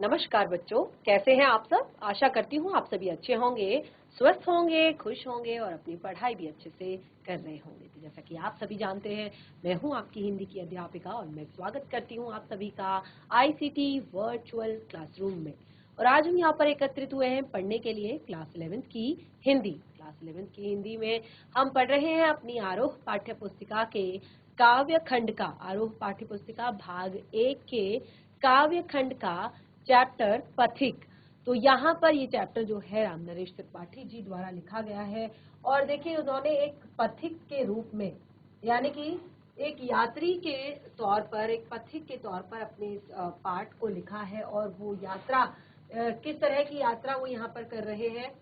नमस्कार बच्चों, कैसे हैं आप सब। आशा करती हूँ आप सभी अच्छे होंगे, स्वस्थ होंगे, खुश होंगे और अपनी पढ़ाई भी अच्छे से कर रहे होंगे। तो जैसा कि आप सभी जानते हैं, मैं हूँ आपकी हिंदी की अध्यापिका और मैं स्वागत करती हूँ आप सभी का आईसीटी वर्चुअल क्लासरूम में। और आज हम यहाँ पर एकत्रित हुए हैं पढ़ने के लिए क्लास 11th की हिंदी। क्लास 11th की हिंदी में हम पढ़ रहे हैं अपनी आरोह पाठ्य पुस्तिका के काव्य खंड का, आरोह पाठ्य पुस्तिका भाग 1 के काव्य खंड का चैप्टर पथिक। तो यहाँ पर ये चैप्टर जो है राम नरेश त्रिपाठी जी द्वारा लिखा गया है। और देखिए उन्होंने एक पथिक के रूप में, यानी कि एक यात्री के तौर पर, एक पथिक के तौर पर अपने इस पाठ को लिखा है। और वो यात्रा किस तरह की यात्रा वो यहाँ पर कर रहे हैं।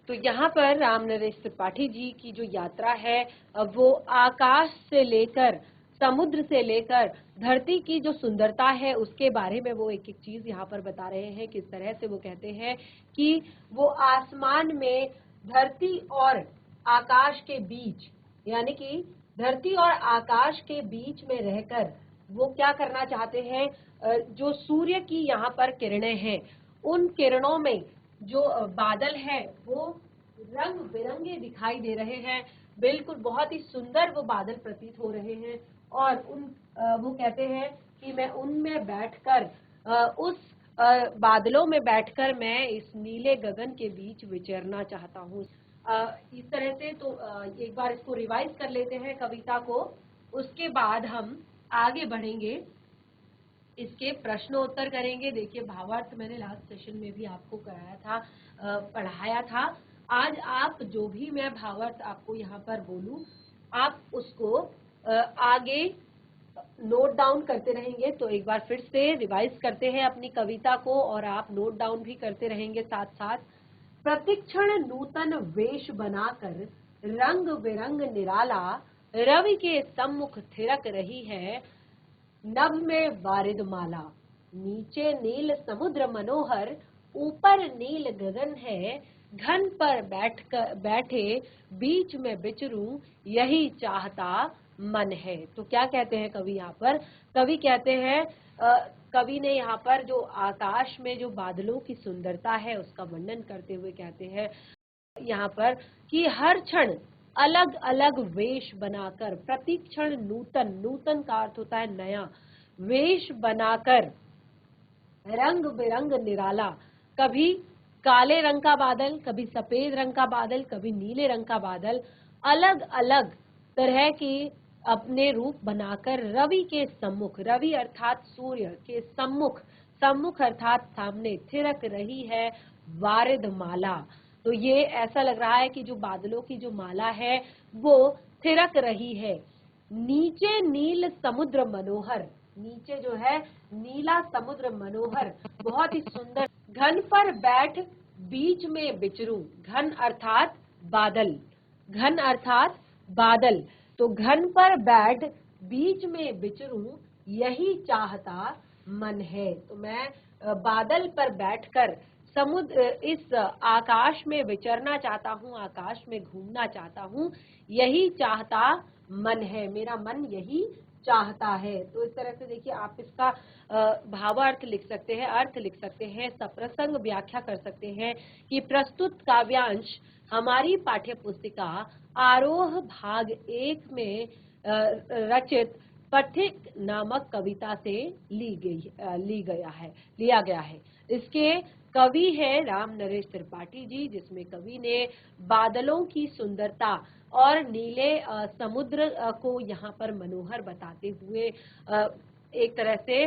तो यहाँ पर राम नरेश त्रिपाठी जी की जो यात्रा है वो आकाश से लेकर, समुद्र से लेकर धरती की जो सुंदरता है उसके बारे में वो एक एक चीज यहाँ पर बता रहे हैं। किस तरह से वो कहते हैं कि वो आसमान में धरती और आकाश के बीच, यानी कि धरती और आकाश के बीच में रहकर वो क्या करना चाहते हैं, जो सूर्य की यहाँ पर किरणें हैं उन किरणों में जो बादल है वो रंग बिरंगे दिखाई दे रहे हैं। बिल्कुल बहुत ही सुंदर वो बादल प्रतीत हो रहे हैं। और वो कहते हैं कि मैं उनमें बैठकर, उस बादलों में बैठकर मैं इस नीले गगन के बीच विचरना चाहता हूँ। इस तरह से तो एक बार इसको रिवाइज कर लेते हैं कविता को, उसके बाद हम आगे बढ़ेंगे, इसके प्रश्नोत्तर करेंगे। देखिए भावार्थ मैंने लास्ट सेशन में भी आपको कराया था, पढ़ाया था। आज आप जो भी मैं भावार्थ आपको यहाँ पर बोलूं, आप उसको आगे नोट डाउन करते रहेंगे। तो एक बार फिर से रिवाइज करते हैं अपनी कविता को और आप नोट डाउन भी करते रहेंगे साथ साथ। प्रतिक्षण नूतन वेश बनाकर रंग बिरंग निराला रवि के सम्मुख थिरक रही है नभ में वारिद माला। नीचे नील समुद्र मनोहर, ऊपर नील गगन है, घन पर बैठे बीच में विचरूं यही चाहता मन है। तो क्या कहते हैं कवि यहाँ पर, कवि कहते हैं, कवि ने यहाँ पर जो आकाश में जो बादलों की सुंदरता है उसका वर्णन करते हुए कहते हैं यहाँ पर कि हर क्षण अलग अलग वेश बनाकर, प्रतिक्षण नूतन, नूतन का अर्थ होता है नया, वेश बनाकर रंग बिरंग निराला, कभी काले रंग का बादल, कभी सफेद रंग का बादल, कभी नीले रंग का बादल, अलग अलग तरह के अपने रूप बनाकर रवि के सम्मुख, रवि अर्थात सूर्य के सम्मुख, सम्मुख अर्थात सामने थिरक रही है वारिद माला। तो ये ऐसा लग रहा है कि जो बादलों की जो माला है वो थिरक रही है। नीचे नील समुद्र मनोहर, नीचे जो है नीला समुद्र मनोहर, बहुत ही सुंदर। घन पर बैठ बीच में बिचरूं, घन अर्थात बादल, घन अर्थात बादल। तो घन पर बैठ बीच में बिचरूं यही चाहता मन है। तो मैं बादल पर बैठकर समुद्र, इस आकाश में विचरना चाहता हूँ, आकाश में घूमना चाहता हूँ, यही चाहता मन है, मेरा मन यही चाहता है। तो इस तरह से देखिए आप इसका भावार्थ लिख सकते हैं, अर्थ लिख सकते हैं, सप्रसंग व्याख्या कर सकते हैं कि प्रस्तुत काव्यांश हमारी पाठ्य पुस्तिका आरोह भाग 1 में रचित पथिक नामक कविता से लिया गया है। इसके कवि है राम नरेश त्रिपाठी जी, जिसमें कवि ने बादलों की सुंदरता और नीले समुद्र को यहाँ पर मनोहर बताते हुए एक तरह से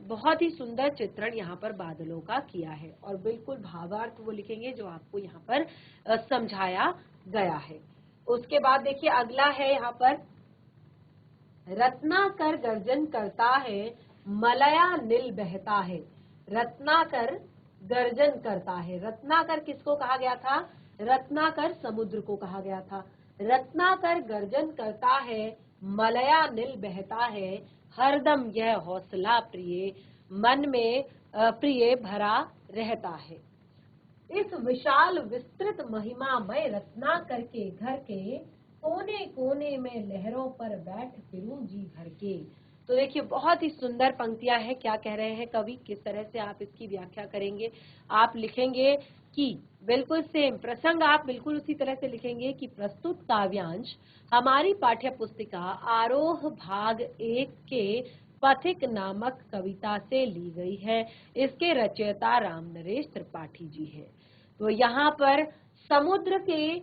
बहुत ही सुंदर चित्रण यहाँ पर बादलों का किया है। और बिल्कुल भावार्थ वो लिखेंगे जो आपको यहाँ पर समझाया गया है। उसके बाद देखिए अगला है यहाँ पर, रत्नाकर गर्जन करता है मलया नील बहता है। रत्नाकर गर्जन करता है, रत्नाकर किसको कहा गया था, रत्नाकर समुद्र को कहा गया था। रत्नाकर गर्जन करता है मलया नील बहता है, हरदम यह हौसला प्रिय मन में प्रिय भरा रहता है। इस विशाल विस्तृत महिमामय रत्नाकर के घर के कोने कोने में लहरों पर बैठ फिरूं जी भर के। तो देखिए बहुत ही सुंदर पंक्तियां हैं। क्या कह रहे हैं कवि, किस तरह से आप इसकी व्याख्या करेंगे। आप लिखेंगे कि बिल्कुल सेम प्रसंग, आप बिल्कुल उसी तरह से लिखेंगे कि प्रस्तुत काव्यांश हमारी पाठ्य पुस्तिका आरोह भाग 1 के पथिक नामक कविता से ली गई है। इसके रचयिता रामनरेश त्रिपाठी जी हैं। तो यहाँ पर समुद्र के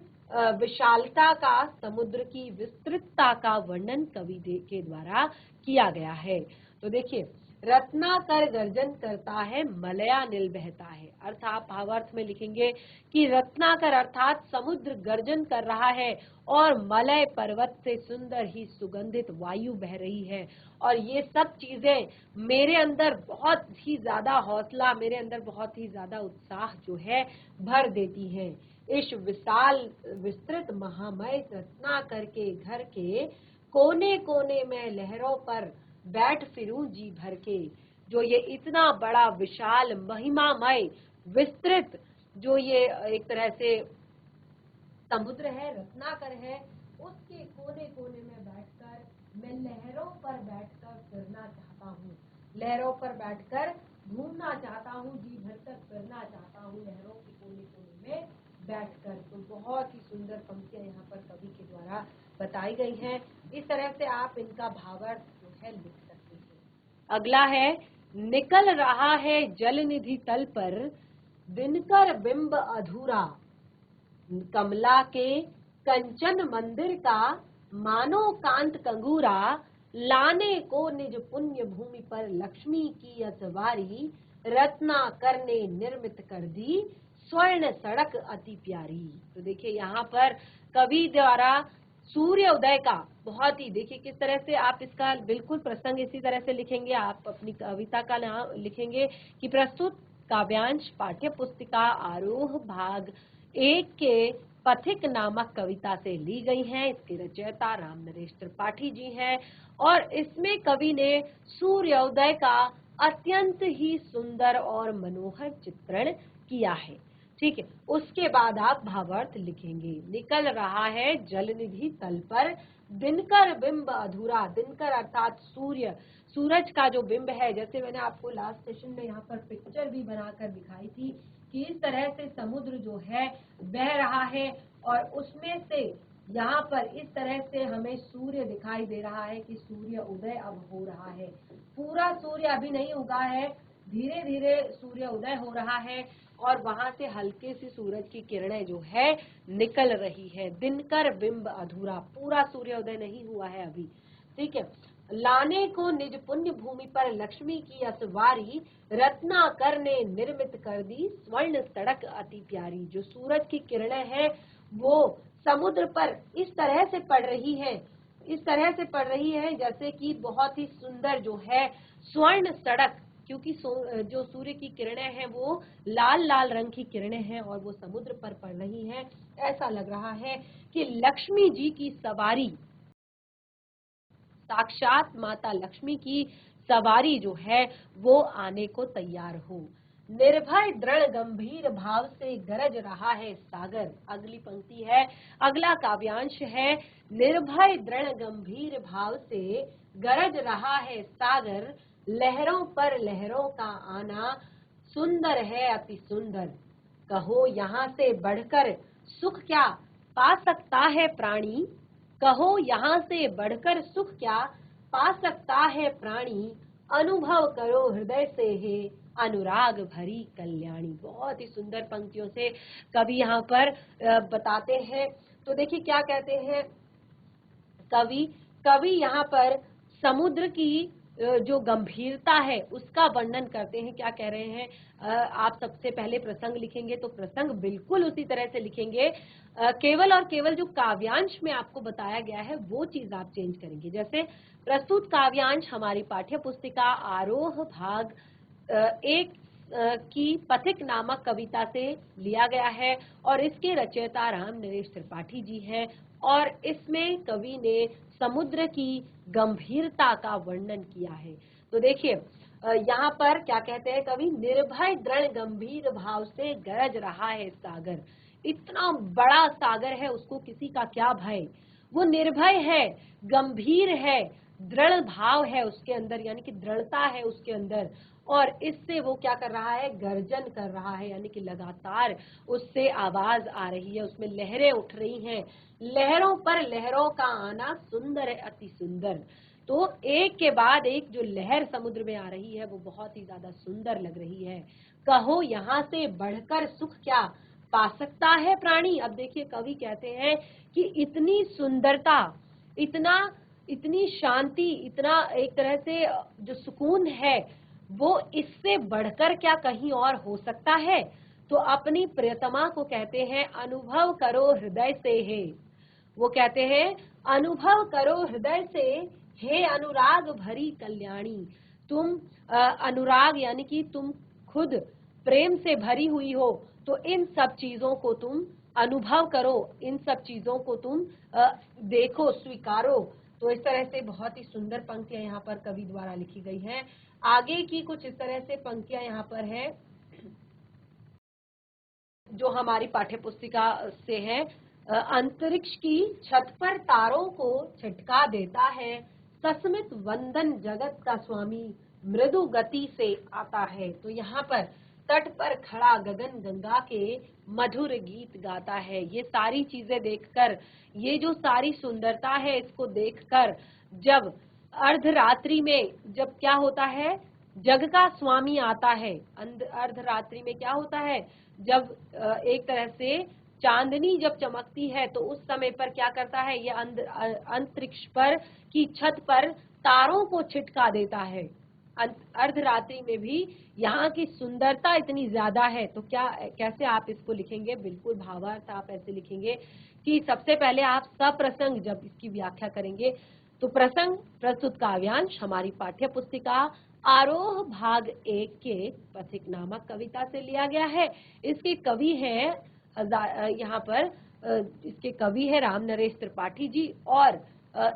विशालता का, समुद्र की विस्तृतता का वर्णन कवि के द्वारा किया गया है। तो देखिए, रत्नाकर गर्जन करता है, मलयानिल बहता है। अर्थात भावार्थ में लिखेंगे कि रत्नाकर अर्थात समुद्र गर्जन कर रहा है और मलय पर्वत से सुंदर ही सुगंधित वायु बह रही है। और ये सब चीजें मेरे अंदर बहुत ही ज्यादा हौसला, मेरे अंदर बहुत ही ज्यादा उत्साह जो है भर देती हैं। इस विशाल विस्तृत महामय रत्नाकर के घर के कोने कोने में लहरों पर बैठ फिरूं जी भर के। जो ये इतना बड़ा विशाल महिमामय विस्तृत जो ये एक तरह से समुद्र है, रत्नाकर है, उसके कोने कोने में बैठकर मैं लहरों पर बैठकर फिरना चाहता हूँ, लहरों पर बैठकर घूमना चाहता हूँ, जी भरकर फिरना चाहता हूँ लहरों के कोने कोने में बैठकर। तो बहुत ही सुंदर पंक्तियां यहाँ पर कवि के द्वारा बताई गई हैं। इस तरह से आप इनका भावार्थ जो है लिख सकते हैं। अगला है, निकल रहा है जल निधि तल पर दिनकर बिंब अधूरा, कमला के कंचन मंदिर का मानो कांत कंगूरा, लाने को निज पुण्य भूमि पर लक्ष्मी की असवारी, रत्नाकर ने निर्मित कर दी स्वर्ण सड़क अति प्यारी। तो देखिए यहाँ पर कवि द्वारा सूर्य उदय का बहुत ही, देखिए किस तरह से आप इसका बिल्कुल प्रसंग इसी तरह से लिखेंगे। आप अपनी कविता का नाम लिखेंगे कि प्रस्तुत काव्यांश पाठ्य पुस्तिका आरोह भाग 1 के पथिक नामक कविता से ली गई हैं। इसके रचयिता रामनरेश त्रिपाठी जी हैं और इसमें कवि ने सूर्योदय का अत्यंत ही सुंदर और मनोहर चित्रण किया है। ठीक है, उसके बाद आप भावार्थ लिखेंगे। निकल रहा है जलनिधि तल पर दिनकर बिंब अधूरा, दिनकर अर्थात सूर्य, सूरज का जो बिंब है, जैसे मैंने आपको लास्ट सेशन में यहाँ पर पिक्चर भी बनाकर दिखाई थी कि इस तरह से समुद्र जो है बह रहा है और उसमें से यहाँ पर इस तरह से हमें सूर्य दिखाई दे रहा है कि सूर्य उदय अब हो रहा है। पूरा सूर्य अभी नहीं उगा है, धीरे धीरे सूर्य उदय हो रहा है और वहां से हल्के सी सूरज की किरणें जो है निकल रही है। दिनकर बिंब अधूरा, पूरा सूर्योदय नहीं हुआ है अभी। ठीक है, लाने को निज पुण्य भूमि पर लक्ष्मी की असवारी, रत्नाकर ने निर्मित कर दी स्वर्ण सड़क अति प्यारी। जो सूरज की किरणें हैं वो समुद्र पर इस तरह से पड़ रही है, इस तरह से पड़ रही है जैसे कि बहुत ही सुंदर जो है स्वर्ण सड़क, क्योंकि जो सूर्य की किरणें हैं वो लाल लाल रंग की किरणें हैं और वो समुद्र पर पड़ रही हैं। ऐसा लग रहा है कि लक्ष्मी जी की सवारी, साक्षात माता लक्ष्मी की सवारी जो है वो आने को तैयार हो। निर्भय दृढ़ गंभीर भाव से गरज रहा है सागर। अगली पंक्ति है, अगला काव्यांश है, निर्भय दृढ़ गंभीर भाव से गरज रहा है सागर, लहरों पर लहरों का आना सुंदर है अति सुंदर, कहो यहाँ से बढ़कर सुख क्या पा सकता है प्राणी, कहो यहाँ से बढ़कर सुख क्या पा सकता है प्राणी, अनुभव करो हृदय से है अनुराग भरी कल्याणी। बहुत ही सुंदर पंक्तियों से कवि यहाँ पर बताते हैं। तो देखिए क्या कहते हैं कवि यहाँ पर समुद्र की जो गंभीरता है उसका वर्णन करते हैं। क्या कह रहे हैं, आप सबसे पहले प्रसंग लिखेंगे तो प्रसंग बिल्कुल उसी तरह से लिखेंगे, केवल और केवल जो काव्यांश में आपको बताया गया है वो चीज आप चेंज करेंगे। जैसे प्रस्तुत काव्यांश हमारी पाठ्य पुस्तिका आरोह भाग 1 की पथिक नामक कविता से लिया गया है और इसके रचयिता रामनरेश त्रिपाठी जी हैं और इसमें कवि ने समुद्र की गंभीरता का वर्णन किया है। तो देखिए यहाँ पर क्या कहते हैं कवि, निर्भय दृढ़ गंभीर भाव से गरज रहा है सागर। इतना बड़ा सागर है, उसको किसी का क्या भय, वो निर्भय है, गंभीर है, दृढ़ भाव है उसके अंदर, यानी कि दृढ़ता है उसके अंदर, और इससे वो क्या कर रहा है, गर्जन कर रहा है, यानी कि लगातार उससे आवाज आ रही है, उसमें लहरें उठ रही हैं। लहरों पर लहरों का आना सुंदर है, अति सुंदर। तो एक के बाद एक जो लहर समुद्र में आ रही है वो बहुत ही ज्यादा सुंदर लग रही है। कहो यहाँ से बढ़कर सुख क्या पा सकता है प्राणी। अब देखिए कवि कहते हैं कि इतनी सुंदरता, इतनी शांति, इतना एक तरह से जो सुकून है वो इससे बढ़कर क्या कहीं और हो सकता है। तो अपनी प्रियतमा को कहते हैं अनुभव करो हृदय से है, वो कहते हैं अनुभव करो हृदय से हे अनुराग भरी कल्याणी। तुम अनुराग यानी कि तुम खुद प्रेम से भरी हुई हो, तो इन सब चीजों को तुम अनुभव करो, इन सब चीजों को तुम देखो, स्वीकारो। तो इस तरह से बहुत ही सुंदर पंक्तियां यहाँ पर कवि द्वारा लिखी गई हैं। आगे की कुछ इस तरह से पंक्तियां यहाँ पर है जो हमारी पाठ्य पुस्तिका से है। अंतरिक्ष की छत पर तारों को छिटका देता है, सस्मित वंदन जगत का स्वामी मृदु गति से आता है। तो यहाँ पर तट पर खड़ा गगन गंगा के मधुर गीत गाता है। ये सारी चीजें देखकर, ये जो सारी सुंदरता है इसको देखकर, जब अर्धरात्रि में जब क्या होता है, जग का स्वामी आता है, अर्धरात्रि में क्या होता है, जब एक तरह से चांदनी जब चमकती है तो उस समय पर क्या करता है, ये अंतरिक्ष पर की छत पर तारों को छिटका देता है। अर्धरात्रि में भी यहाँ की सुंदरता इतनी ज्यादा है। तो क्या, कैसे आप इसको लिखेंगे, बिल्कुल भावार्थ आप ऐसे लिखेंगे कि सबसे पहले आप सप्रसंग जब इसकी व्याख्या करेंगे तो प्रसंग प्रस्तुत काव्यांश हमारी पाठ्य पुस्तिका आरोह भाग 1 के पथिक नामक कविता से लिया गया है। इसके कवि हैं यहाँ पर इसके कवि है राम नरेश त्रिपाठी जी, और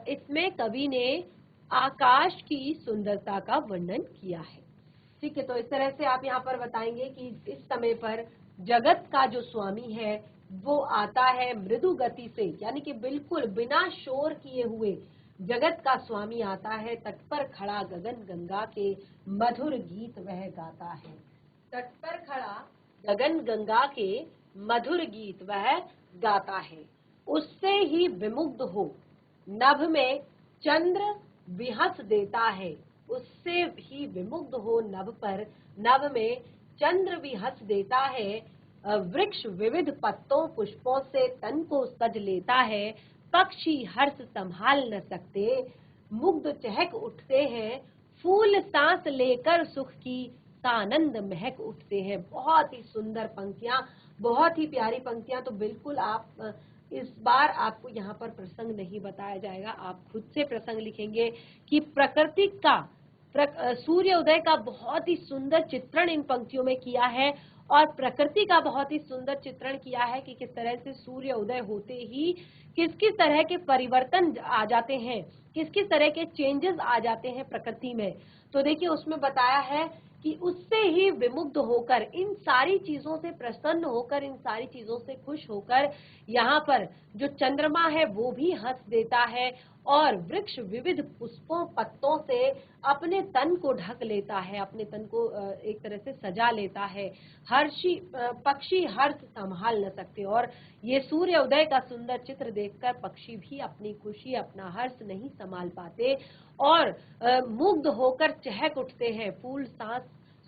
इसमें कवि ने आकाश की सुंदरता का वर्णन किया है। ठीक है, तो इस तरह से आप यहाँ पर बताएंगे कि इस समय पर जगत का जो स्वामी है वो आता है मृदु गति से, यानी कि बिल्कुल बिना शोर किए हुए जगत का स्वामी आता है। तट पर खड़ा गगन गंगा के मधुर गीत वह गाता है। तट पर खड़ा गगन गंगा के मधुर गीत वह गाता है। उससे ही विमुग्ध हो नभ में चंद्र विहस देता है। उससे ही विमुग्ध हो नभ में चंद्र विहस देता है। वृक्ष विविध पत्तों पुष्पों से तन को सज लेता है। पक्षी हर्ष संभाल न सकते, मुग्ध चहक उठते हैं। फूल सांस लेकर सुख की सानंद महक उठते हैं। बहुत ही सुंदर पंक्तियां, बहुत ही प्यारी पंक्तियां। तो बिल्कुल आप इस बार आपको यहाँ पर प्रसंग नहीं बताया जाएगा, आप खुद से प्रसंग लिखेंगे कि प्रकृति का सूर्य उदय का बहुत ही सुंदर चित्रण इन पंक्तियों में किया है, और प्रकृति का बहुत ही सुंदर चित्रण किया है कि किस तरह से सूर्य उदय होते ही किस किस तरह के परिवर्तन आ जाते हैं, किस किस तरह के चेंजेस आ जाते हैं प्रकृति में। तो देखिए उसमें बताया है कि उससे ही विमुग्ध होकर, इन सारी चीजों से प्रसन्न होकर, इन सारी चीजों से खुश होकर यहाँ पर जो चंद्रमा है वो भी हंस देता है, और वृक्ष विविध पुष्पों पत्तों से अपने तन को ढक लेता है, अपने तन को एक तरह से सजा लेता है। पक्षी हर्ष संभाल न सकते, और ये सूर्य उदय का सुंदर चित्र देखकर पक्षी भी अपनी खुशी, अपना हर्ष नहीं संभाल पाते और मुग्ध होकर चहक उठते हैं। फूल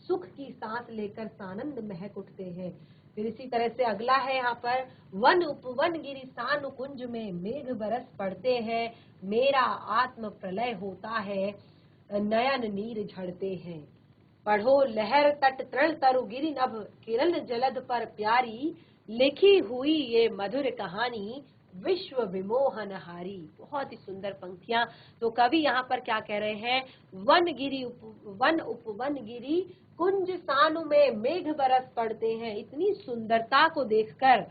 सुख की सांस लेकर सानंद महक उठते हैं। फिर इसी तरह से अगला है यहाँ पर, वन उपवन गिरि सानु कुंज में मेघ बरस पड़ते हैं। मेरा आत्म प्रलय होता है, नयन नीर झड़ते हैं। पढ़ो लहर तट तृण तरु गिरि नभ, किरण जलद पर प्यारी। लिखी हुई ये मधुर कहानी विश्व विमोहन हारी। बहुत ही सुंदर पंक्तियां। तो कवि यहाँ पर क्या कह रहे हैं, वन उपवन गिरी कुंज सानु में मेघ बरस पड़ते हैं। इतनी सुंदरता को देखकर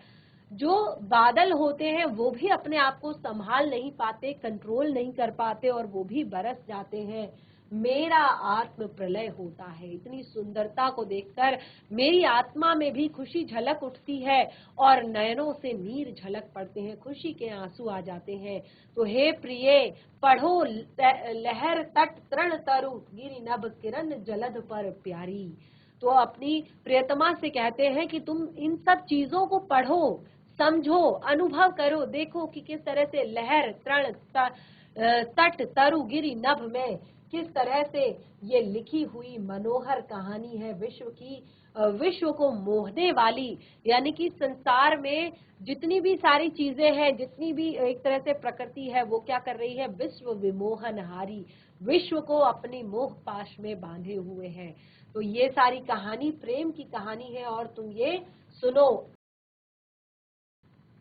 जो बादल होते हैं वो भी अपने आप को संभाल नहीं पाते, कंट्रोल नहीं कर पाते, और वो भी बरस जाते हैं। मेरा आत्म प्रलय होता है। इतनी सुंदरता को देखकर मेरी आत्मा में भी खुशी झलक उठती है और नयनों से नीर झलक पड़ते हैं, खुशी के आंसू आ जाते हैं। तो हे प्रिय, पढ़ो लहर तट तृण तरु गिरि नभ किरण जलध पर प्यारी। तो अपनी प्रियतमा से कहते हैं कि तुम इन सब चीजों को पढ़ो, समझो, अनुभव करो, देखो कि किस तरह से लहर तृण तट तरु गिरि नभ में किस तरह से ये लिखी हुई मनोहर कहानी है विश्व की, विश्व को मोहने वाली। यानी कि संसार में जितनी भी सारी चीजें हैं, जितनी भी एक तरह से प्रकृति है, वो क्या कर रही है, विश्व विमोहनहारी, विश्व को अपनी मोह पाश में बांधे हुए है। तो ये सारी कहानी प्रेम की कहानी है और तुम ये सुनो।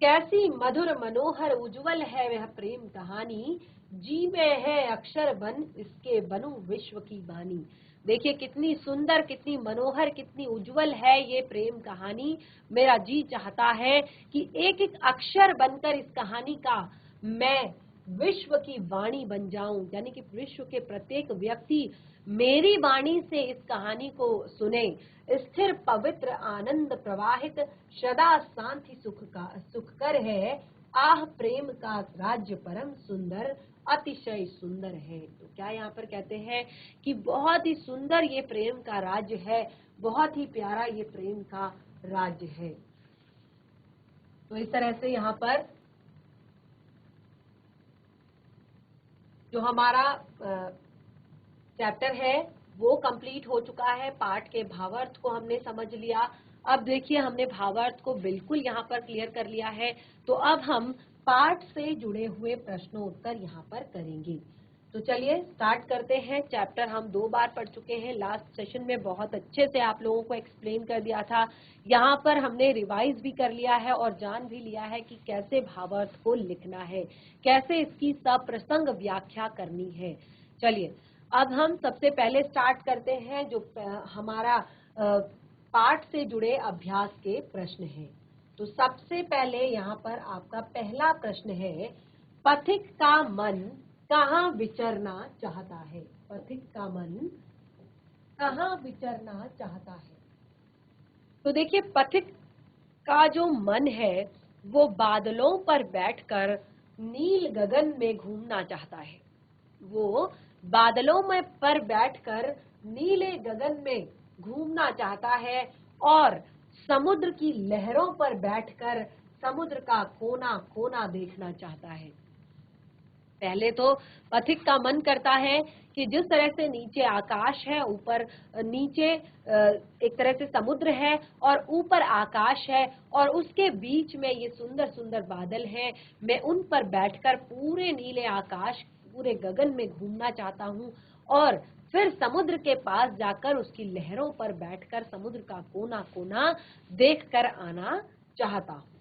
कैसी मधुर मनोहर उज्जवल है वह प्रेम कहानी, जी में है अक्षर बन इसके बनूं विश्व की बानी। देखिए कितनी सुंदर, कितनी मनोहर, कितनी उज्जवल है ये प्रेम कहानी। मेरा जी चाहता है कि एक एक अक्षर बनकर इस कहानी का मैं विश्व की वाणी बन जाऊं, यानी कि विश्व के प्रत्येक व्यक्ति मेरी वाणी से इस कहानी को सुने। स्थिर पवित्र आनंद प्रवाहित सदा शांति सुखकर है, आह प्रेम का राज्य परम सुंदर अतिशय सुंदर है। तो क्या यहाँ पर कहते हैं कि बहुत ही सुंदर ये प्रेम का राज्य है, बहुत ही प्यारा ये प्रेम का राज्य है। तो इस तरह से यहाँ पर जो हमारा चैप्टर है वो कंप्लीट हो चुका है। पाठ के भावार्थ को हमने समझ लिया। अब देखिए हमने भावार्थ को बिल्कुल यहाँ पर क्लियर कर लिया है। तो अब हम पाठ से जुड़े हुए प्रश्नोत्तर यहाँ पर करेंगे। तो चलिए स्टार्ट करते हैं। चैप्टर हम 2 बार पढ़ चुके हैं। लास्ट सेशन में बहुत अच्छे से आप लोगों को एक्सप्लेन कर दिया था। यहाँ पर हमने रिवाइज भी कर लिया है और जान भी लिया है कि कैसे भावार्थ को लिखना है, कैसे इसकी सप्रसंग व्याख्या करनी है। चलिए अब हम सबसे पहले स्टार्ट करते हैं जो हमारा पाठ से जुड़े अभ्यास के प्रश्न हैं। तो सबसे पहले यहाँ पर आपका पहला प्रश्न है, पथिक का मन कहाँ विचरना चाहता है। पथिक का मन कहाँ विचरना चाहता है। तो देखिए पथिक का जो मन है वो बादलों पर बैठकर नील गगन में घूमना चाहता है। वो बादलों में पर बैठकर नीले गगन में घूमना चाहता है और समुद्र की लहरों पर बैठकर समुद्र का कोना कोना देखना चाहता है। पहले तो पथिक का मन करता है कि जिस तरह से नीचे आकाश है, ऊपर नीचे एक तरह से समुद्र है और ऊपर आकाश है और उसके बीच में ये सुंदर सुंदर बादल हैं, मैं उन पर बैठकर पूरे नीले आकाश, पूरे गगन में घूमना चाहता हूँ और फिर समुद्र के पास जाकर उसकी लहरों पर बैठकर समुद्र का कोना कोना देखकर आना चाहता हूँ।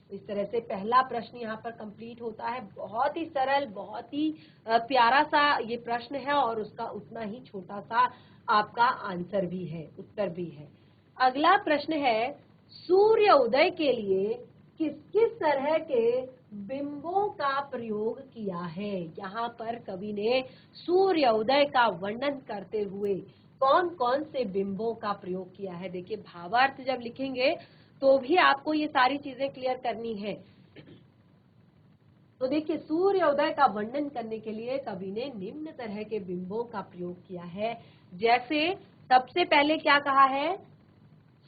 इस तरह से पहला प्रश्न यहाँ पर कंप्लीट होता है। बहुत ही सरल, बहुत ही प्यारा सा ये प्रश्न है और उसका उतना ही छोटा सा आपका आंसर भी है, उत्तर भी है। अगला प्रश्न है, सूर्य उदय के लिए किस किस तरह के बिंबों का प्रयोग किया है। यहाँ पर कवि ने सूर्य उदय का वर्णन करते हुए कौन कौन से बिंबों का प्रयोग किया है। देखिए भावार्थ जब लिखेंगे तो भी आपको ये सारी चीजें क्लियर करनी है। तो देखिए सूर्य उदय का वर्णन करने के लिए कवि ने निम्न तरह के बिंबों का प्रयोग किया है। जैसे सबसे पहले क्या कहा है,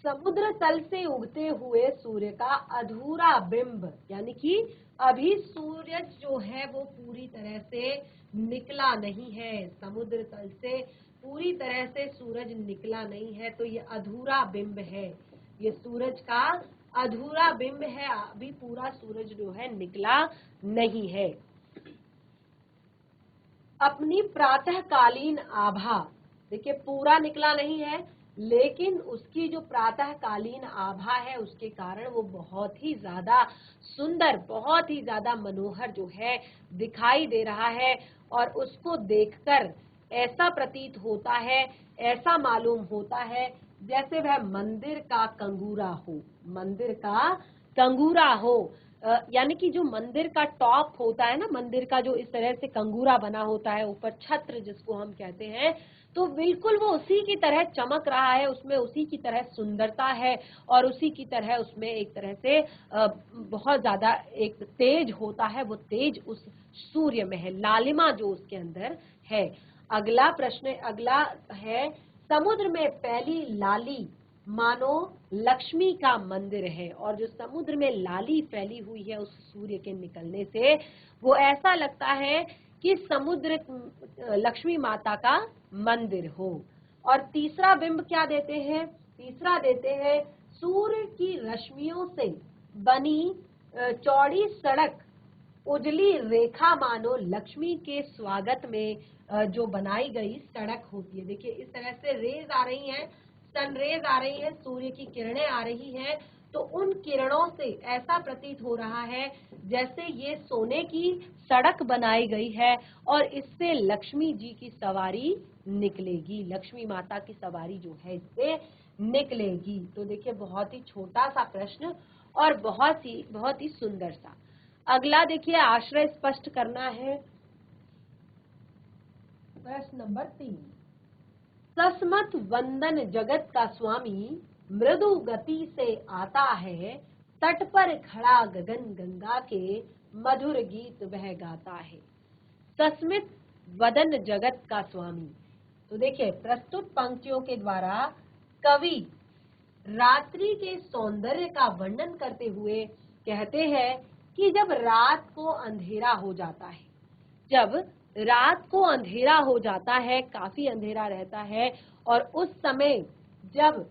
समुद्र तल से उगते हुए सूर्य का अधूरा बिंब, यानी कि अभी सूरज जो है वो पूरी तरह से निकला नहीं है, समुद्र तल से पूरी तरह से सूरज निकला नहीं है, तो ये अधूरा बिंब है, ये सूरज का अधूरा बिंब है, अभी पूरा सूरज जो है निकला नहीं है। अपनी प्रातःकालीन आभा, देखिए पूरा निकला नहीं है लेकिन उसकी जो प्रातःकालीन आभा है उसके कारण वो बहुत ही ज्यादा सुंदर, बहुत ही ज्यादा मनोहर जो है दिखाई दे रहा है और उसको देखकर ऐसा प्रतीत होता है, ऐसा मालूम होता है जैसे वह मंदिर का कंगूरा हो, मंदिर का कंगूरा हो। यानी कि जो मंदिर का टॉप होता है ना, मंदिर का जो इस तरह से कंगूरा बना होता है, ऊपर छत्र जिसको हम कहते हैं, तो बिल्कुल वो उसी की तरह चमक रहा है, उसमें उसी की तरह सुंदरता है और उसी की तरह उसमें एक तरह से बहुत ज्यादा एक तेज होता है, वो तेज उस सूर्य में है, लालिमा जो उसके अंदर है। अगला प्रश्न, अगला है, समुद्र में पहली लाली मानो लक्ष्मी का मंदिर है। और जो समुद्र में लाली फैली हुई है उस सूर्य के निकलने से, वो ऐसा लगता है कि समुद्र लक्ष्मी माता का मंदिर हो। और तीसरा बिंब क्या देते हैं? तीसरा देते हैं, सूर्य की रश्मियों से बनी चौड़ी सड़क उजली रेखा मानो लक्ष्मी के स्वागत में जो बनाई गई सड़क होती है। देखिए इस तरह से रेज आ रही हैं, सन रेज आ रही है, सूर्य की किरणें आ रही हैं, तो उन किरणों से ऐसा प्रतीत हो रहा है जैसे ये सोने की सड़क बनाई गई है और इससे लक्ष्मी जी की सवारी निकलेगी, लक्ष्मी माता की सवारी जो है इससे निकलेगी। तो देखिए बहुत ही छोटा सा प्रश्न और बहुत ही सुंदर सा। अगला देखिए, आश्रय स्पष्ट करना है। प्रश्न नंबर 3, सस्मत वंदन जगत का स्वामी मृदु गति से आता है, तट पर खड़ा गगन गंगा के मधुर गीत वह गाता है। सस्मित वदन जगत का स्वामी। तो देखिए प्रस्तुत पंक्तियों के द्वारा कवि रात्रि के सौंदर्य का वर्णन करते हुए कहते हैं कि जब रात को अंधेरा हो जाता है, जब रात को अंधेरा हो जाता है, काफी अंधेरा रहता है, और उस समय जब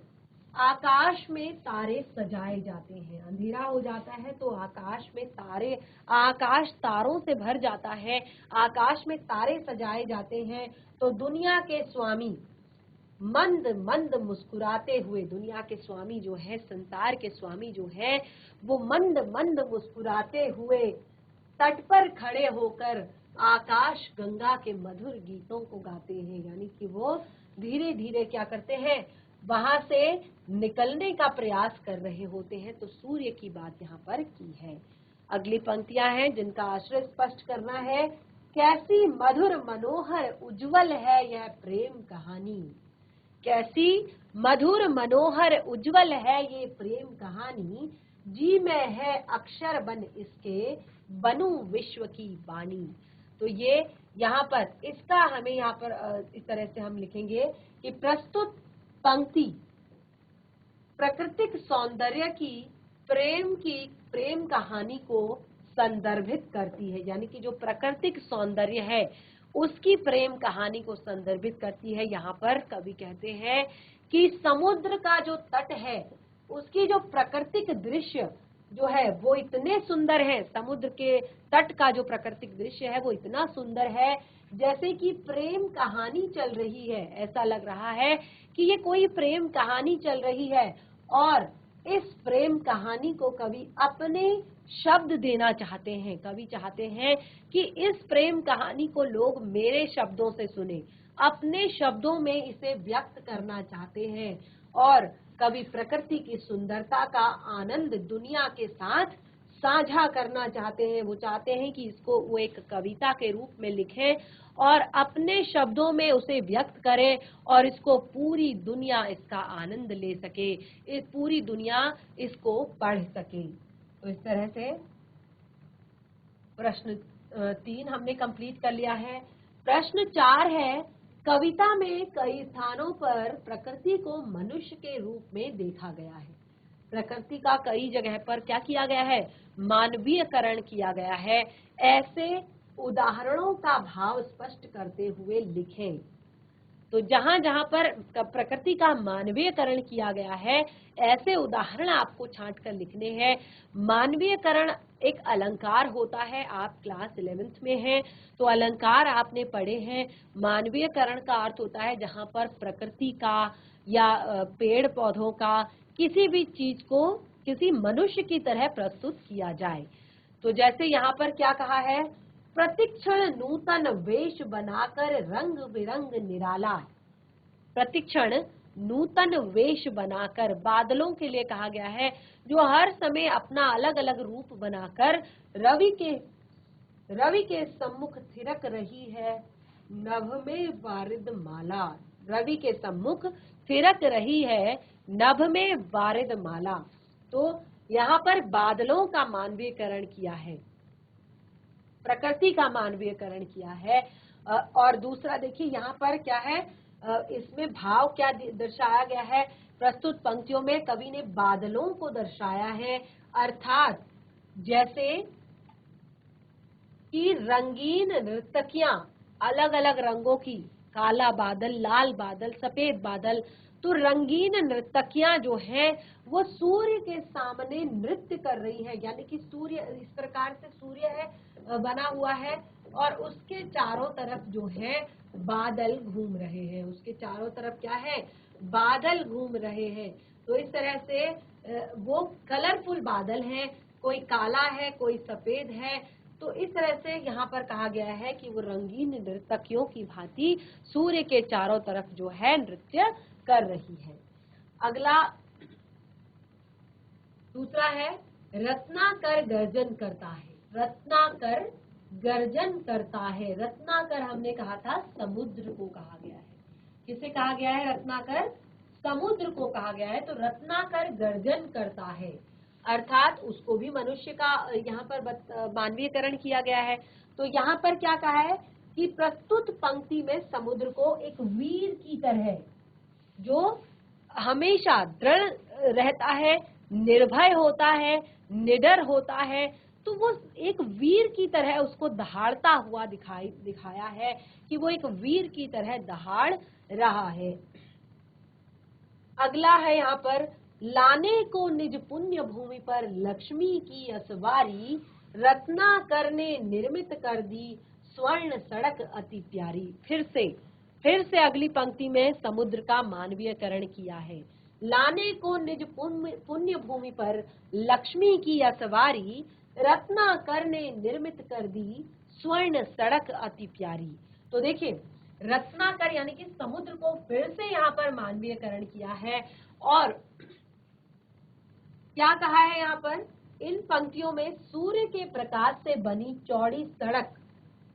आकाश में तारे सजाए जाते हैं, अंधेरा हो जाता है तो आकाश में तारे, आकाश तारों से भर जाता है, आकाश में तारे सजाए जाते हैं, तो दुनिया के स्वामी मंद मंद मुस्कुराते हुए, दुनिया के स्वामी जो है, संसार के स्वामी जो है, वो मंद मंद मुस्कुराते हुए तट पर खड़े होकर आकाश गंगा के मधुर गीतों को गाते हैं। यानी कि वो धीरे धीरे क्या करते हैं, वहां से निकलने का प्रयास कर रहे होते हैं। तो सूर्य की बात यहाँ पर की है। अगली पंक्तियां हैं जिनका आश्रय स्पष्ट करना है। कैसी मधुर मनोहर उज्जवल है यह प्रेम कहानी, कैसी मधुर मनोहर उज्जवल है ये प्रेम कहानी, जी में है अक्षर बन इसके, बनूं विश्व की वाणी। तो ये यहाँ पर इसका हमें यहाँ पर इस तरह से हम लिखेंगे कि प्रस्तुत पंक्ति प्राकृतिक सौंदर्य की प्रेम कहानी को संदर्भित करती है। यानी कि जो प्राकृतिक सौंदर्य है उसकी प्रेम कहानी को संदर्भित करती है। यहाँ पर कवि कहते हैं कि समुद्र का जो तट है उसकी जो प्राकृतिक दृश्य जो है वो इतने सुंदर है, समुद्र के तट का जो प्राकृतिक दृश्य है वो इतना सुंदर है जैसे कि प्रेम कहानी चल रही है। ऐसा लग रहा है कि ये कोई प्रेम कहानी चल रही है और इस प्रेम कहानी को कवि अपने शब्द देना चाहते हैं। कवि चाहते हैं कि इस प्रेम कहानी को लोग मेरे शब्दों से सुने, अपने शब्दों में इसे व्यक्त करना चाहते हैं। और कवि प्रकृति की सुंदरता का आनंद दुनिया के साथ साझा करना चाहते हैं। वो चाहते हैं कि इसको वो एक कविता के रूप में लिखें और अपने शब्दों में उसे व्यक्त करें और इसको पूरी दुनिया इसका आनंद ले सके, पूरी दुनिया इसको पढ़ सके। तो इस तरह से प्रश्न 3 हमने कंप्लीट कर लिया है। प्रश्न 4 है, कविता में कई स्थानों पर प्रकृति को मनुष्य के रूप में देखा गया है। प्रकृति का कई जगह पर क्या किया गया है, मानवीयकरण किया गया है। ऐसे उदाहरणों का भाव स्पष्ट करते हुए लिखें। तो जहां जहां पर प्रकृति का मानवीयकरण किया गया है ऐसे उदाहरण आपको छांट कर लिखने हैं। मानवीयकरण एक अलंकार होता है, आप क्लास 11th में हैं तो अलंकार आपने पढ़े हैं। मानवीयकरण का अर्थ होता है जहां पर प्रकृति का या पेड़ पौधों का, किसी भी चीज को किसी मनुष्य की तरह प्रस्तुत किया जाए। तो जैसे यहाँ पर क्या कहा है, प्रतिक्षण नूतन वेश बनाकर रंग बिरंग निराला। प्रतिक्षण नूतन वेश बनाकर, बादलों के लिए कहा गया है जो हर समय अपना अलग अलग रूप बनाकर रवि के सम्मुख थिरक रही है नभ में वारिद माला। रवि के सम्मुख थिरक रही है नभ में वारिद माला। तो यहाँ पर बादलों का मानवीयकरण किया है, प्रकृति का मानवीयकरण किया है। और दूसरा देखिए यहाँ पर क्या है, इसमें भाव क्या दर्शाया गया है। प्रस्तुत पंक्तियों में कवि ने बादलों को दर्शाया है, अर्थात जैसे कि रंगीन नर्तकियां, अलग अलग रंगों की, काला बादल, लाल बादल, सफेद बादल, तो रंगीन नर्तकियां जो हैं वो सूर्य के सामने नृत्य कर रही है। यानी कि सूर्य इस प्रकार से सूर्य है बना हुआ है और उसके चारों तरफ जो है बादल घूम रहे हैं, उसके चारों तरफ क्या है, बादल घूम रहे हैं। तो इस तरह से वो कलरफुल बादल हैं, कोई काला है, कोई सफेद है। तो इस तरह से यहाँ पर कहा गया है कि वो रंगीन नर्तकियों की भांति सूर्य के चारों तरफ जो है नृत्य कर रही है। अगला दूसरा है रत्नाकर गर्जन करता है। रत्नाकर गर्जन करता है। रत्नाकर हमने कहा था समुद्र को कहा गया है। किसे कहा गया है? रत्नाकर समुद्र को कहा गया है। तो रत्नाकर गर्जन करता है अर्थात उसको भी मनुष्य का यहाँ पर मानवीयकरण किया गया है। तो यहाँ पर क्या कहा है कि प्रस्तुत पंक्ति में समुद्र को एक वीर की तरह, जो हमेशा दृढ़ रहता है, निर्भय होता है, निडर होता है, तो वो एक वीर की तरह उसको दहाड़ता हुआ दिखाया है कि वो एक वीर की तरह दहाड़ रहा है। अगला है यहाँ पर, लाने को निज पुण्य भूमि पर लक्ष्मी की असवारी, रत्नाकर ने निर्मित कर दी स्वर्ण सड़क अति प्यारी। फिर से अगली पंक्ति में समुद्र का मानवीयकरण किया है। लाने को निज पुण्य भूमि पर लक्ष्मी की असवारी, रत्नाकर ने निर्मित कर दी स्वर्ण सड़क अति प्यारी। तो देखिए रत्नाकर यानी कि समुद्र को फिर से यहाँ पर मानवीयकरण किया है। और क्या कहा है यहाँ पर, इन पंक्तियों में सूर्य के प्रकाश से बनी चौड़ी सड़क,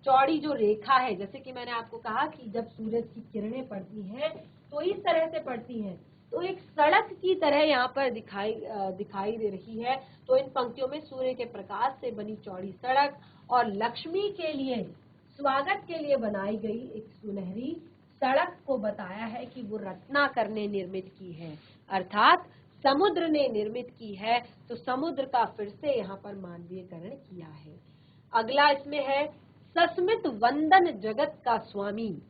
चौड़ी जो रेखा है, जैसे कि मैंने आपको कहा कि जब सूरज की किरणें पड़ती हैं तो इस तरह से पड़ती हैं, तो एक सड़क की तरह यहाँ पर दिखाई दे रही है। तो इन पंक्तियों में सूर्य के प्रकाश से बनी चौड़ी सड़क और लक्ष्मी के लिए, स्वागत के लिए बनाई गई एक सुनहरी सड़क को बताया है कि वो रत्नाकर ने निर्मित की है, अर्थात समुद्र ने निर्मित की है। तो समुद्र का फिर से यहाँ पर मानवीयकरण किया है। अगला इसमें है, सस्मित वंदन जगत का स्वामी।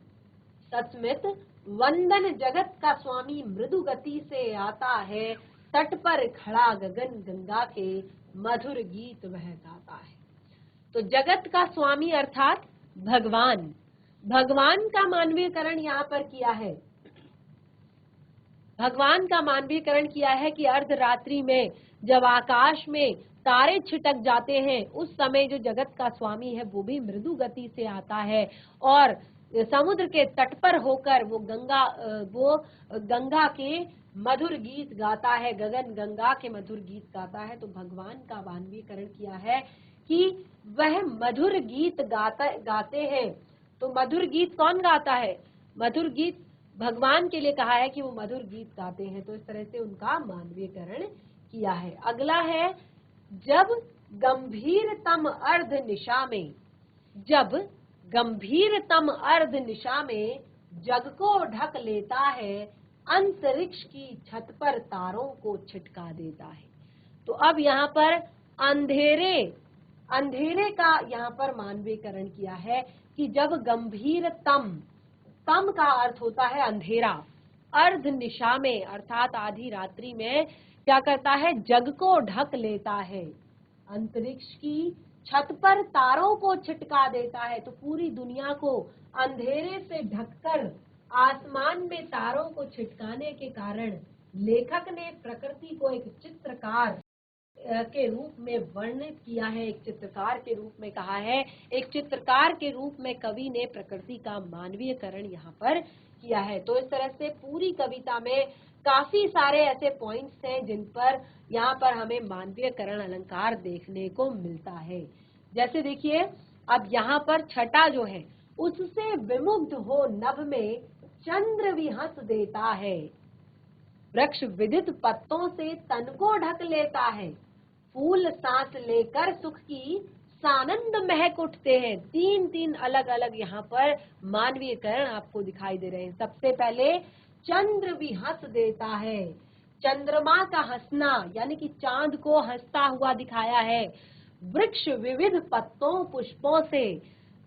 सस्मित वंदन जगत का स्वामी मृदु गति से आता है, तट पर खड़ा गगन गंगा के मधुर गीत वह गाता है। तो जगत का स्वामी अर्थात भगवान, भगवान का मानवीयकरण यहाँ पर किया है। भगवान का मानवीयकरण किया है कि अर्धरात्रि में जब आकाश में तारे छिटक जाते हैं, उस समय जो जगत का स्वामी है वो भी मृदु गति से आता है और समुद्र के तट पर होकर वो गंगा के मधुर गीत गाता है, गगन गंगा के मधुर गीत गाता है। तो भगवान का मानवीयकरण किया है कि वह मधुर गीत गाते हैं। तो मधुर गीत कौन गाता है? मधुर गीत भगवान के लिए कहा है कि वो मधुर गीत गाते हैं। तो इस तरह से उनका मानवीयकरण किया है। अगला है, जब गंभीरतम अर्ध निशा में, जब गंभीरतम अर्ध निशा में जग को ढक लेता है, अंतरिक्ष की छत पर तारों को छिटका देता है। तो अब यहाँ पर अंधेरे का यहाँ पर मानवीयकरण किया है कि जब गंभीरतम, तम का अर्थ होता है अंधेरा, अर्ध निशा में अर्थात आधी रात्रि में क्या करता है, जग को ढक लेता है, अंतरिक्ष की छत पर तारों को छिटका देता है। तो पूरी दुनिया को अंधेरे से ढककर आसमान में तारों को छिटकाने के कारण लेखक ने प्रकृति को एक चित्रकार के रूप में वर्णित किया है, एक चित्रकार के रूप में कहा है। एक चित्रकार के रूप में कवि ने प्रकृति का मानवीयकरण यहाँ पर किया है। तो इस तरह से पूरी कविता में काफी सारे ऐसे पॉइंट्स हैं जिन पर यहाँ पर हमें मानवीयकरण अलंकार देखने को मिलता है। जैसे देखिए, अब यहाँ पर छठा जो है, उससे विमुग्ध हो नभ में चंद्र भी हंस देता है, वृक्ष विदित पत्तों से तन को ढक लेता है, फूल सांस लेकर सुख की सानंद महक उठते हैं। तीन तीन अलग अलग यहाँ पर मानवीयकरण आपको दिखाई दे रहे हैं। सबसे पहले चंद्र भी हंस देता है, चंद्रमा का हंसना यानी कि चांद को हंसता हुआ दिखाया है। वृक्ष विविध पत्तों पुष्पों से,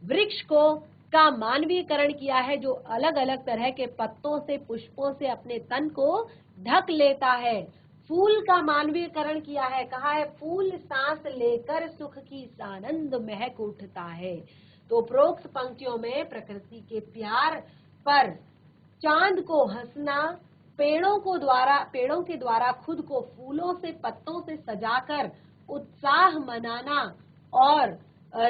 वृक्ष को का मानवीयकरण किया है जो अलग अलग तरह के पत्तों से पुष्पों से अपने तन को ढक लेता है। फूल का मानवीयकरण किया है, कहा है फूल सांस लेकर सुख की सानंद महक उठता है। तो उपरोक्त पंक्तियों में प्रकृति के प्यार पर चांद को हंसना, पेड़ों के द्वारा खुद को फूलों से पत्तों से सजाकर उत्साह मनाना और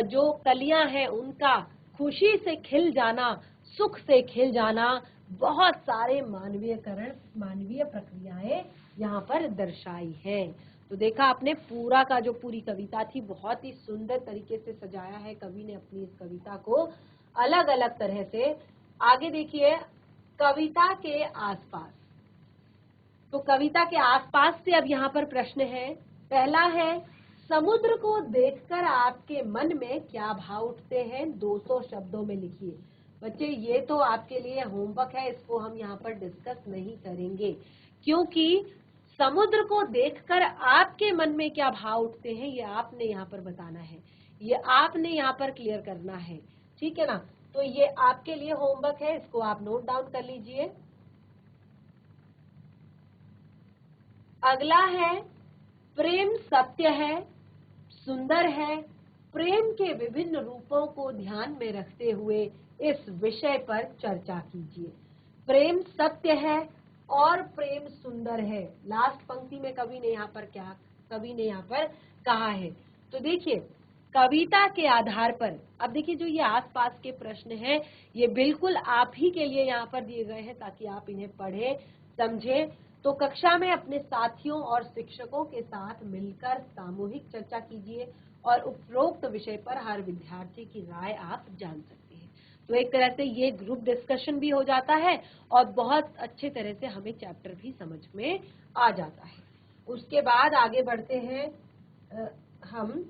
जो कलियां हैं उनका खुशी से खिल जाना, सुख से खिल जाना, बहुत सारे मानवीय प्रक्रियाएं यहाँ पर दर्शाई है। तो देखा आपने पूरा का जो पूरी कविता थी बहुत ही सुंदर तरीके से सजाया है कवि ने अपनी इस कविता को अलग अलग तरह से। आगे देखिए कविता के आसपास। तो कविता के आसपास से अब यहाँ पर प्रश्न है। पहला है, समुद्र को देखकर आपके मन में क्या भाव उठते हैं? 200 शब्दों में लिखिए। बच्चे ये तो आपके लिए होमवर्क है, इसको हम यहाँ पर डिस्कस नहीं करेंगे क्योंकि समुद्र को देखकर आपके मन में क्या भाव उठते हैं ये आपने यहाँ पर बताना है, ये आपने यहाँ पर क्लियर करना है, ठीक है ना। तो ये आपके लिए होमवर्क है, इसको आप नोट डाउन कर लीजिए। अगला है, प्रेम सत्य है, सुंदर है, प्रेम के विभिन्न रूपों को ध्यान में रखते हुए इस विषय पर चर्चा कीजिए। प्रेम सत्य है और प्रेम सुंदर है। लास्ट पंक्ति में कवि ने यहाँ पर कहा है। तो देखिए कविता के आधार पर अब देखिए जो ये आसपास के प्रश्न हैं ये बिल्कुल आप ही के लिए यहाँ पर दिए गए हैं ताकि आप इन्हें पढ़ें समझें। तो कक्षा में अपने साथियों और शिक्षकों के साथ मिलकर सामूहिक चर्चा कीजिए और उपरोक्त विषय पर हर विद्यार्थी की राय आप जान सकते हैं। तो एक तरह से ये ग्रुप डिस्कशन भी हो जाता है और बहुत अच्छे तरह से हमें चैप्टर भी समझ में आ जाता है। उसके बाद आगे बढ़ते हैं हम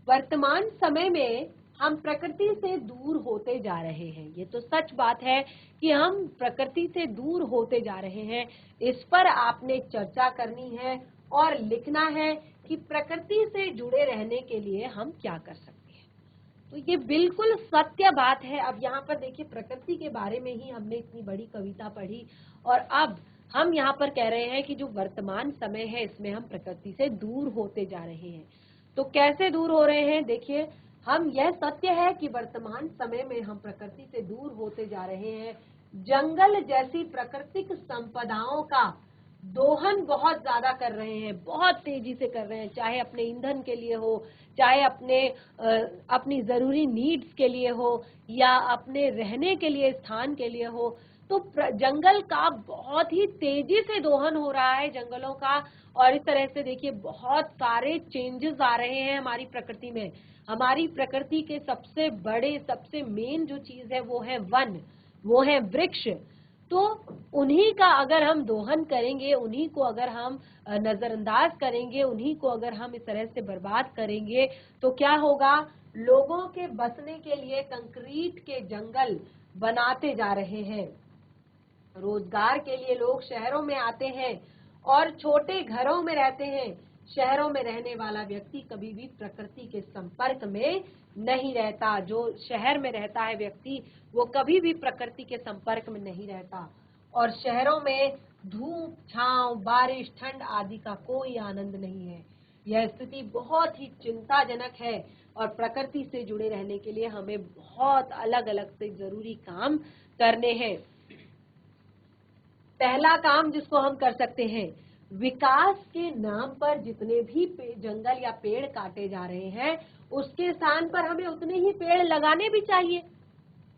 वर्तमान समय में हम प्रकृति से दूर होते जा रहे हैं। ये तो सच बात है कि हम प्रकृति से दूर होते जा रहे हैं। इस पर आपने चर्चा करनी है और लिखना है कि प्रकृति से जुड़े रहने के लिए हम क्या कर सकते हैं। तो ये बिल्कुल सत्य बात है। अब यहाँ पर देखिए प्रकृति के बारे में ही हमने इतनी बड़ी कविता पढ़ी और अब हम यहाँ पर कह रहे हैं कि जो वर्तमान समय है इसमें हम प्रकृति से दूर होते जा रहे हैं। तो कैसे दूर हो रहे हैं? देखिए हम यह सत्य है कि वर्तमान समय में हम प्रकृति से दूर होते जा रहे हैं। जंगल जैसी प्राकृतिक संपदाओं का दोहन बहुत ज्यादा कर रहे हैं, बहुत तेजी से कर रहे हैं, चाहे अपने ईंधन के लिए हो, चाहे अपनी जरूरी नीड्स के लिए हो या अपने रहने के लिए स्थान के लिए हो। तो जंगल का बहुत ही तेजी से दोहन हो रहा है जंगलों का। और इस तरह से देखिए बहुत सारे चेंजेस आ रहे हैं हमारी प्रकृति में। हमारी प्रकृति के सबसे बड़े सबसे मेन जो चीज है वो है वन, वो है वृक्ष। तो उन्हीं का अगर हम दोहन करेंगे, उन्हीं को अगर हम नजरअंदाज करेंगे, उन्हीं को अगर हम इस तरह से बर्बाद करेंगे तो क्या होगा? लोगों के बसने के लिए कंक्रीट के जंगल बनाते जा रहे हैं। रोजगार के लिए लोग शहरों में आते हैं और छोटे घरों में रहते हैं। शहरों में रहने वाला व्यक्ति कभी भी प्रकृति के संपर्क में नहीं रहता। जो शहर में रहता है व्यक्ति वो कभी भी प्रकृति के संपर्क में नहीं रहता। और शहरों में धूप, छांव, बारिश, ठंड आदि का कोई आनंद नहीं है। यह स्थिति बहुत ही चिंताजनक है और प्रकृति से जुड़े रहने के लिए हमें बहुत अलग अलग से जरूरी काम करने हैं। पहला काम जिसको हम कर सकते हैं, विकास के नाम पर जितने भी जंगल या पेड़ काटे जा रहे हैं उसके स्थान पर हमें उतने ही पेड़ लगाने भी चाहिए।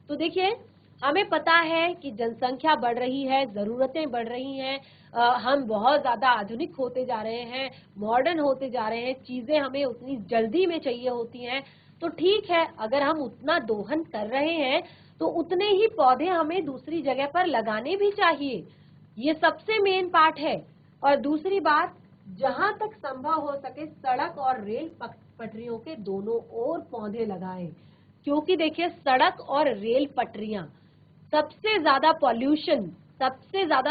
तो देखिए, हमें पता है कि जनसंख्या बढ़ रही है, जरूरतें बढ़ रही हैं, हम बहुत ज्यादा आधुनिक होते जा रहे हैं, मॉडर्न होते जा रहे हैं, चीजें हमें उतनी जल्दी में चाहिए होती हैं। तो ठीक है, अगर हम उतना दोहन कर रहे हैं तो उतने ही पौधे हमें दूसरी जगह पर लगाने भी चाहिए। ये सबसे मेन पार्ट है। और दूसरी बात, जहां तक संभव हो सके सड़क और रेल पटरियों के दोनों ओर पौधे लगाएं, क्योंकि देखिए सड़क और रेल पटरियां सबसे ज्यादा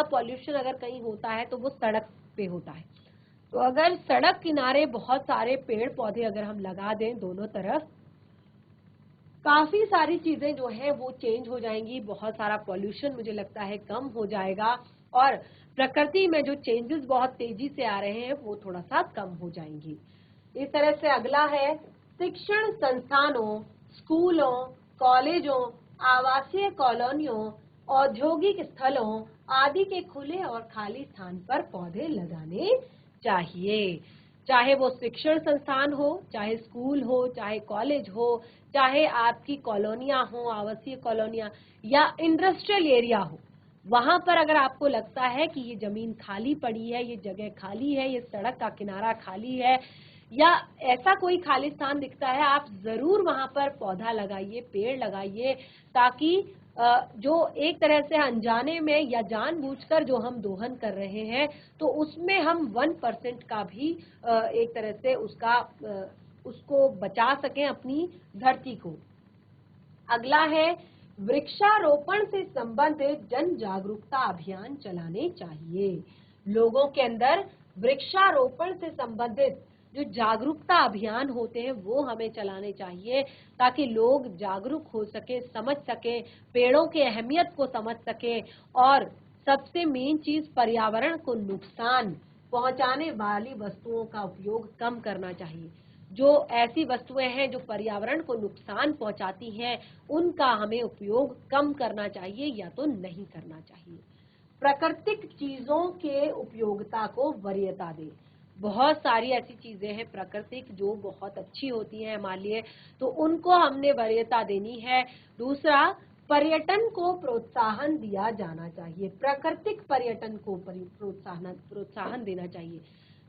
पॉल्यूशन अगर कहीं होता है तो वो सड़क पे होता है। तो अगर सड़क किनारे बहुत सारे पेड़ पौधे अगर हम लगा दें दोनों तरफ, काफी सारी चीजें जो है वो चेंज हो जाएंगी, बहुत सारा पॉल्यूशन मुझे लगता है कम हो जाएगा और प्रकृति में जो चेंजेस बहुत तेजी से आ रहे हैं वो थोड़ा सा कम हो जाएंगी। इस तरह से अगला है शिक्षण संस्थानों, स्कूलों, कॉलेजों, आवासीय कॉलोनियों, औद्योगिक स्थलों आदि के खुले और खाली स्थान पर पौधे लगाने चाहिए। चाहे वो शिक्षण संस्थान हो, चाहे स्कूल हो, चाहे कॉलेज हो, चाहे आपकी कॉलोनियां हो, आवासीय कॉलोनियां या इंडस्ट्रियल एरिया हो, वहां पर अगर आपको लगता है कि ये जमीन खाली पड़ी है, ये जगह खाली है, ये सड़क का किनारा खाली है या ऐसा कोई खाली स्थान दिखता है, आप जरूर वहां पर पौधा लगाइए, पेड़ लगाइए, ताकि जो एक तरह से अनजाने में या जानबूझकर जो हम दोहन कर रहे हैं तो उसमें हम 1% का भी एक तरह से उसको बचा सकें अपनी धरती को। अगला है वृक्षारोपण से संबंधित जन जागरूकता अभियान चलाने चाहिए। लोगों के अंदर वृक्षारोपण से संबंधित जो जागरूकता अभियान होते हैं वो हमें चलाने चाहिए, ताकि लोग जागरूक हो सके, समझ सके, पेड़ों की अहमियत को समझ सके और सबसे मेन चीज पर्यावरण को नुकसान पहुंचाने वाली वस्तुओं का उपयोग कम करना चाहिए। जो ऐसी वस्तुएं हैं जो पर्यावरण को नुकसान पहुंचाती हैं उनका हमें उपयोग कम करना चाहिए या तो नहीं करना चाहिए। प्राकृतिक चीजों के उपयोगिता को वरीयता दें। बहुत सारी ऐसी चीजें हैं प्राकृतिक जो बहुत अच्छी होती हैं हमारे लिए, तो उनको हमने वरीयता देनी है। दूसरा, पर्यटन को प्रोत्साहन दिया जाना चाहिए, प्राकृतिक पर्यटन को प्रोत्साहन देना चाहिए।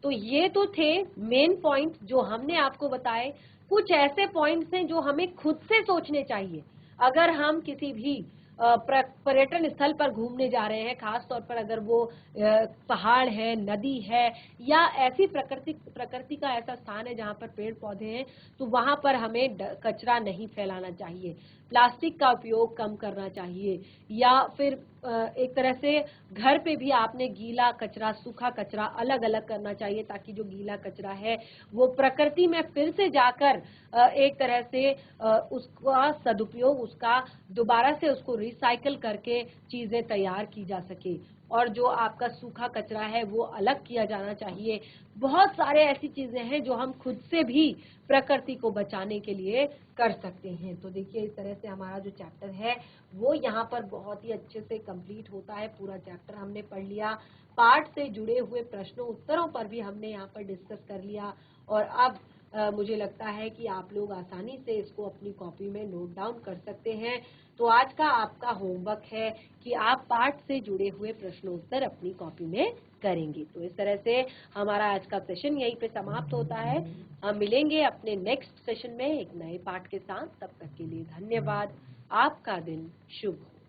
तो ये तो थे मेन पॉइंट जो हमने आपको बताए। कुछ ऐसे पॉइंट्स हैं जो हमें खुद से सोचने चाहिए। अगर हम किसी भी पर्यटन स्थल पर घूमने जा रहे हैं, खास तौर पर अगर वो पहाड़ है, नदी है या ऐसी प्रकृति का ऐसा स्थान है जहाँ पर पेड़ पौधे हैं, तो वहां पर हमें कचरा नहीं फैलाना चाहिए, प्लास्टिक का उपयोग कम करना चाहिए, या फिर एक तरह से घर पे भी आपने गीला कचरा सूखा कचरा अलग अलग करना चाहिए, ताकि जो गीला कचरा है वो प्रकृति में फिर से जाकर एक तरह से उसका सदुपयोग, उसका दोबारा से उसको रिसाइकल करके चीजें तैयार की जा सके, और जो आपका सूखा कचरा है वो अलग किया जाना चाहिए। बहुत सारे ऐसी चीजें हैं जो हम खुद से भी प्रकृति को बचाने के लिए कर सकते हैं। तो देखिए, इस तरह से हमारा जो चैप्टर है वो यहाँ पर बहुत ही अच्छे से कंप्लीट होता है। पूरा चैप्टर हमने पढ़ लिया, पाठ से जुड़े हुए प्रश्नों उत्तरों पर भी हमने यहाँ पर डिस्कस कर लिया, और अब मुझे लगता है कि आप लोग आसानी से इसको अपनी कॉपी में नोट डाउन कर सकते हैं। तो आज का आपका होमवर्क है कि आप पाठ से जुड़े हुए प्रश्नों उत्तर अपनी कॉपी में करेंगे। तो इस तरह से हमारा आज का सेशन यहीं पे समाप्त होता है। हम मिलेंगे अपने नेक्स्ट सेशन में एक नए पाठ के साथ। तब तक के लिए धन्यवाद। आपका दिन शुभ हो।